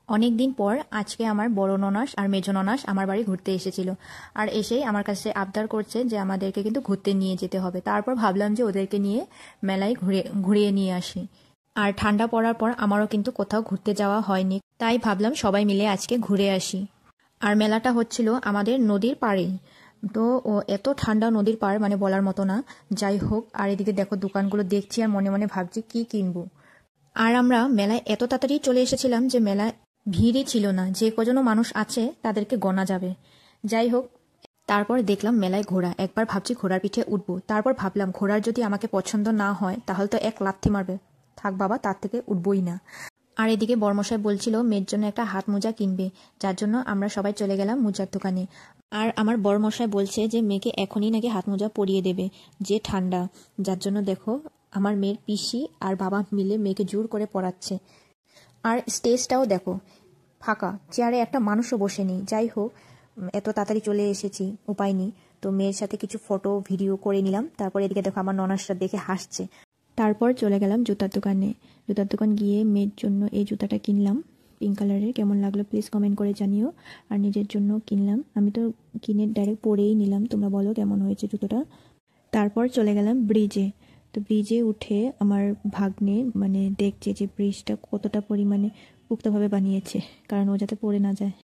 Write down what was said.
অনেক দিন পর আজকে আমার বড় ননাস আর মেজো ননাস আমার বাড়ি ঘুরতে এসেছিল। আর এসেই আমার কাছে আবদার করছে যে আমাদেরকে কিন্তু ঘুরতে নিয়ে যেতে হবে। তারপর ভাবলাম যে ওদেরকে নিয়ে মেলায় ঘুরিয়ে নিয়ে আসি। আর ঠান্ডা পড়ার পর আমারও কিন্তু কোথাও ঘুরতে যাওয়া হয়নি, তাই ভাবলাম সবাই মিলে আজকে ঘুরে আসি। আর মেলাটা হচ্ছিল আমাদের নদীর পাড়েই। তো এত ঠান্ডা নদীর পাড়, মানে বলার মতো না। যাই হোক, আর এদিকে দেখো দোকানগুলো দেখছি আর মনে মনে ভাবছি কি কিনবো। আর আমরা মেলায় এত তাড়াতাড়ি চলে এসেছিলাম যে মেলায় ভিড়ই ছিল না, যে কজনও মানুষ আছে তাদেরকে গোনা যাবে। যাই হোক, তারপর দেখলাম মেলায় ঘোড়া। একবার ভাবছি ঘোড়ার পিঠে উঠবো, তারপর ভাবলাম ঘোড়ার যদি আমাকে পছন্দ না হয় তাহলে তো এক লাথি মারবে, থাক বাবা, তার থেকে উঠবই না। আর এদিকে বর্মশাই বলছিল মেয়ের জন্য একটা হাত মোজা কিনবে, যার জন্য আমরা সবাই চলে গেলাম মোজার দোকানে। আর আমার বর্মশাই বলছে যে মেয়েকে এখনই নাকি হাত মোজা পরিয়ে দেবে, যে ঠান্ডা। যার জন্য দেখো আমার মেয়ের পিসি আর বাবা মিলে মেয়েকে জোর করে পড়াচ্ছে। আর স্টেজটাও দেখো ফাঁকা, চেয়ারে একটা মানুষও বসে নেই। যাই হোক, এত তাড়াতাড়ি চলে এসেছি, উপায় নেই। তো মেয়ের সাথে কিছু ফটো ভিডিও করে নিলাম। তারপর এদিকে দেখো আমার ননাসরা দেখে হাসছে। তারপর চলে গেলাম জুতার দোকানে। জুতার দোকান গিয়ে মেয়ের জন্য এই জুতাটা কিনলাম, পিঙ্ক কালারের। কেমন লাগলো প্লিজ কমেন্ট করে জানিও। আর নিজের জন্য কিনলাম, আমি তো কিনে ডাইরেক্ট পরেই নিলাম। তোমরা বলো কেমন হয়েছে জুতোটা। তারপর চলে গেলাম ব্রিজে। তো ব্রিজে উঠে আমার ভাগ্নে মানে দেখছে যে ব্রিজটা কতটা পরিমাণে পুক্তভাবে বানিয়েছে, কারণ ও যাতে পড়ে না যায়।